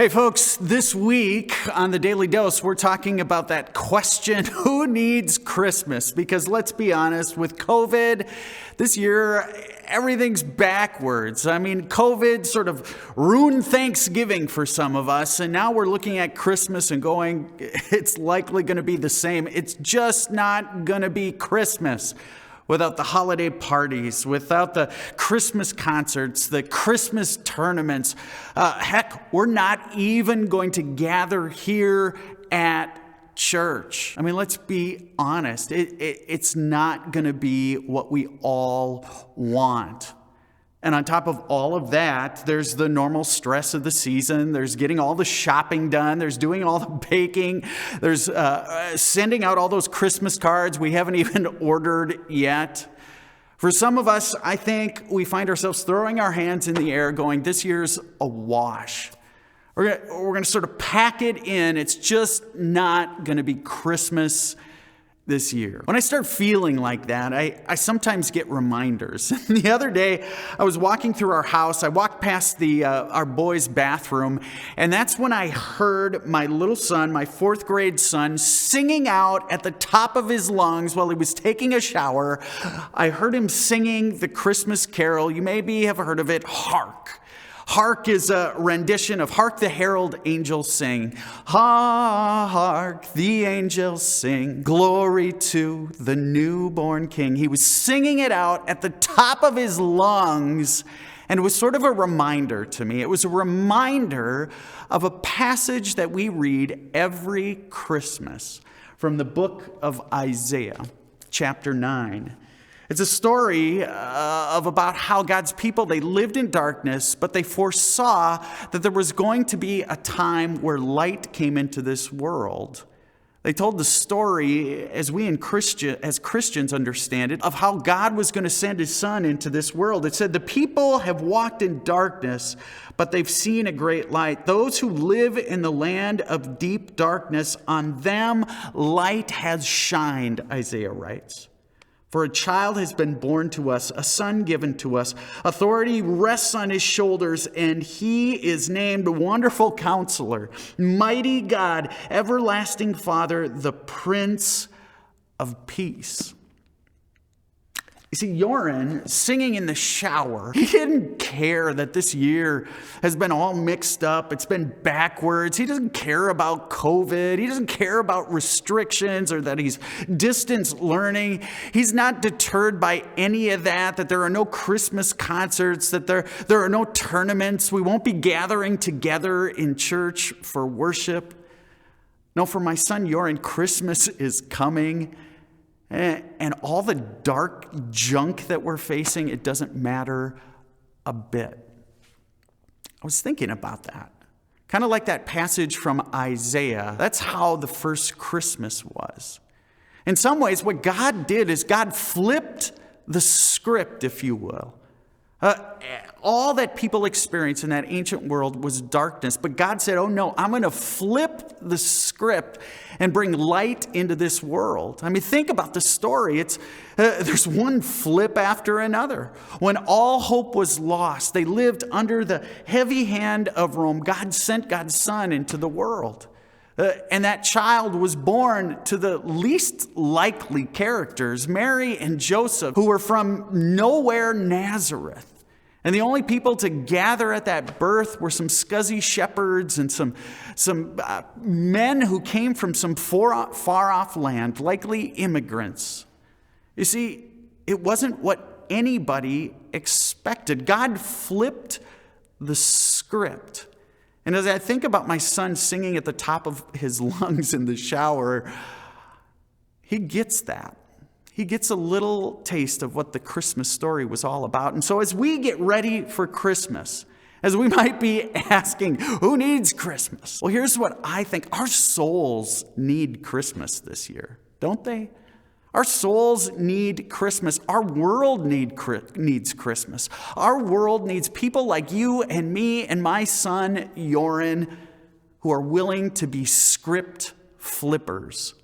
Hey folks, this week on the Daily Dose, we're talking about that question, who needs Christmas? Because let's be honest, with COVID, this year, everything's backwards. I mean, COVID sort of ruined Thanksgiving for some of us, and now we're looking at Christmas and going, it's likely going to be the same. It's just not going to be Christmas without the holiday parties, without the Christmas concerts, the Christmas tournaments. Heck, we're not even going to gather here at church. I mean, let's be honest. It's not going to be what we all want. And on top of all of that, there's the normal stress of the season. There's getting all the shopping done. There's doing all the baking. There's sending out all those Christmas cards we haven't even ordered yet. For some of us, I think we find ourselves throwing our hands in the air going, this year's a wash. We're going to sort of pack it in. It's just not going to be Christmas this year. When I start feeling like that, I sometimes get reminders. The other day, I was walking through our house. I walked past our boys' bathroom, and that's when I heard my little son, my fourth grade son, singing out at the top of his lungs while he was taking a shower. I heard him singing the Christmas carol. You maybe have heard of it, Hark. Hark is a rendition of Hark the Herald Angels Sing. Hark the angels sing, glory to the newborn King. He was singing it out at the top of his lungs, and it was sort of a reminder to me. It was a reminder of a passage that we read every Christmas from the book of Isaiah, chapter 9. It's a story about how God's people, they lived in darkness, but they foresaw that there was going to be a time where light came into this world. They told the story, as Christians understand it, of how God was going to send his son into this world. It said, the people have walked in darkness, but they've seen a great light. Those who live in the land of deep darkness, on them light has shined, Isaiah writes. For a child has been born to us, a son given to us. Authority rests on his shoulders, and he is named Wonderful Counselor, Mighty God, Everlasting Father, the Prince of Peace. You see, Joran, singing in the shower, he didn't care that this year has been all mixed up. It's been backwards. He doesn't care about COVID. He doesn't care about restrictions or that he's distance learning. He's not deterred by any of that there are no Christmas concerts, that there are no tournaments. We won't be gathering together in church for worship. No, for my son Joran, Christmas is coming. And all the dark junk that we're facing, it doesn't matter a bit. I was thinking about that. Kind of like that passage from Isaiah. That's how the first Christmas was. In some ways, what God did is God flipped the script, if you will. All that people experienced in that ancient world was darkness. But God said, oh no, I'm going to flip the script and bring light into this world. I mean, think about the story. There's one flip after another. When all hope was lost, they lived under the heavy hand of Rome. God sent God's Son into the world. And that child was born to the least likely characters, Mary and Joseph, who were from nowhere, Nazareth. And the only people to gather at that birth were some scuzzy shepherds and some men who came from some far-off land, likely immigrants. You see, it wasn't what anybody expected. God flipped the script. And as I think about my son singing at the top of his lungs in the shower, he gets that. He gets a little taste of what the Christmas story was all about. And so as we get ready for Christmas, as we might be asking, who needs Christmas? Well, here's what I think. Our souls need Christmas this year, don't they? Our souls need Christmas. Our world needs Christmas. Our world needs people like you and me and my son, Joran, who are willing to be script flippers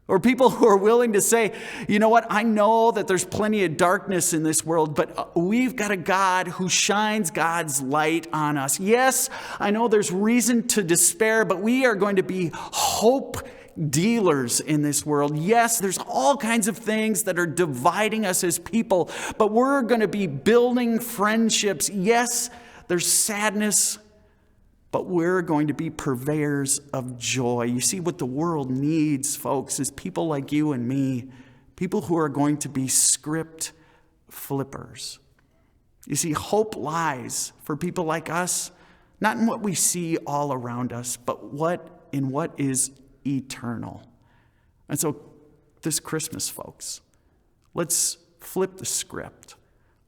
Or people who are willing to say, you know what, I know that there's plenty of darkness in this world, but we've got a God who shines God's light on us. Yes, I know there's reason to despair, but we are going to be hope dealers in this world. Yes, there's all kinds of things that are dividing us as people, but we're going to be building friendships. Yes, there's sadness, but we're going to be purveyors of joy. You see, what the world needs, folks, is people like you and me, people who are going to be script flippers. You see, hope lies for people like us, not in what we see all around us, but in what is eternal. And so this Christmas, folks, let's flip the script.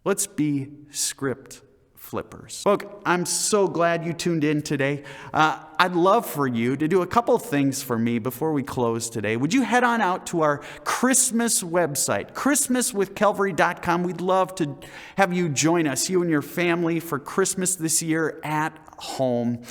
Let's be script flippers. Folks, I'm so glad you tuned in today. I'd love for you to do a couple things for me before we close today. Would you head on out to our Christmas website, christmaswithcalvary.com. We'd love to have you join us, you and your family, for Christmas this year at home.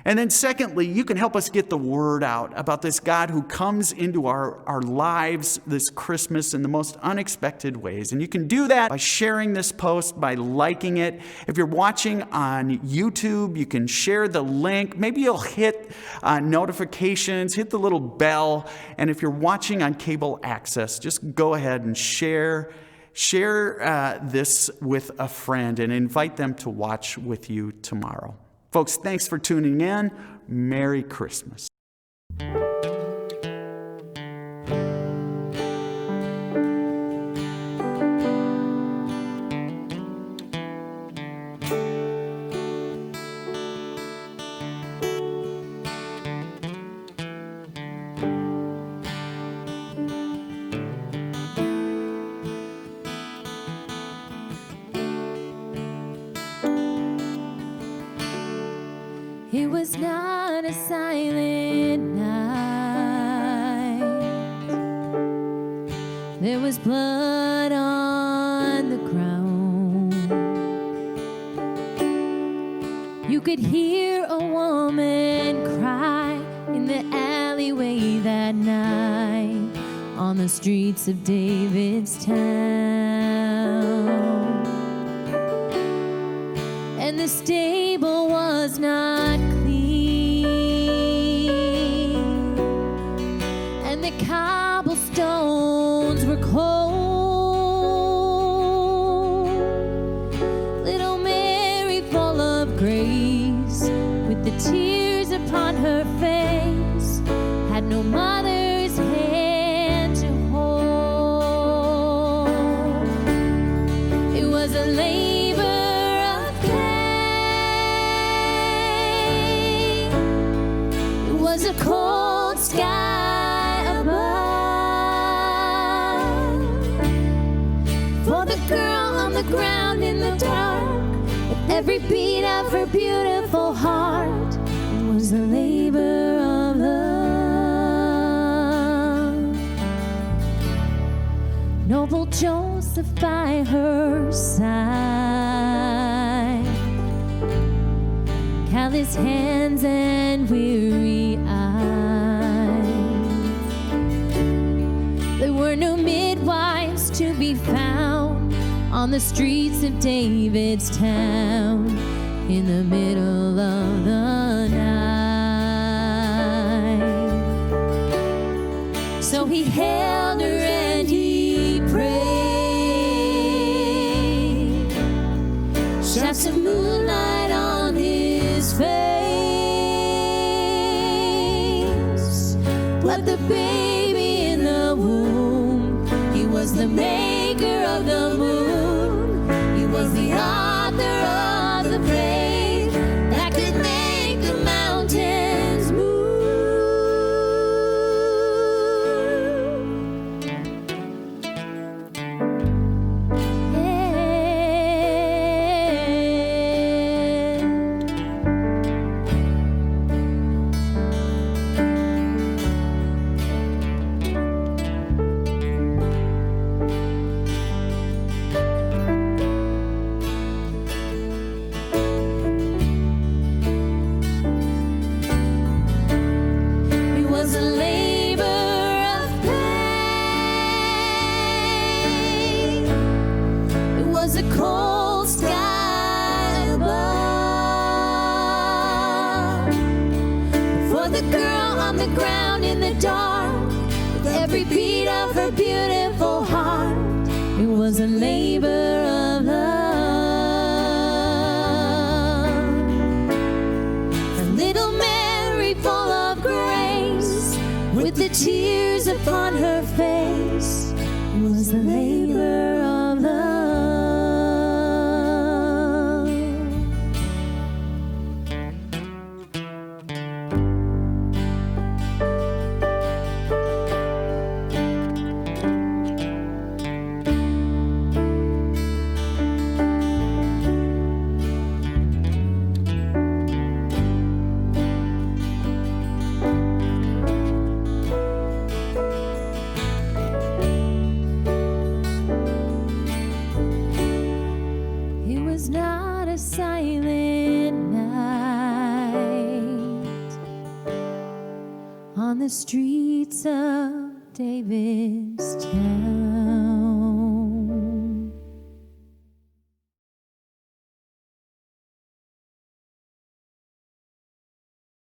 And then secondly, you can help us get the word out about this God who comes into our lives this Christmas in the most unexpected ways. And you can do that by sharing this post, by liking it. If you're watching on YouTube, you can share the link. Maybe you'll hit notifications, hit the little bell. And if you're watching on cable access, just go ahead and share this with a friend and invite them to watch with you tomorrow. Folks, thanks for tuning in. Merry Christmas. It was not a silent night. There was blood on the ground. You could hear a woman cry in the alleyway that night on the streets of David's town. And the stable was not clean, and the cobblestones were cold. Little Mary, full of grace, with the tears upon her face, had no mother's hand to hold. It was a labor of pain. It was a cold sky above. For the girl on the ground in the dark, with every beat of her beautiful heart, it was a labor of love. Noble Joseph by her side, callous hands and weary eyes. There were no midwives to be found on the streets of David's town in the middle of the night. So he held her and he prayed. Shafts of moonlight on his face. But the baby in the womb, he was the maker of the moon. He was the author of the praise that could make the mountains move. the girl on the ground in the dark, with every beat of her beautiful heart. It was a labor of love. A little Mary full of grace, with the tears upon her face. It was a labor of love. It was not a silent night on the streets of David's town.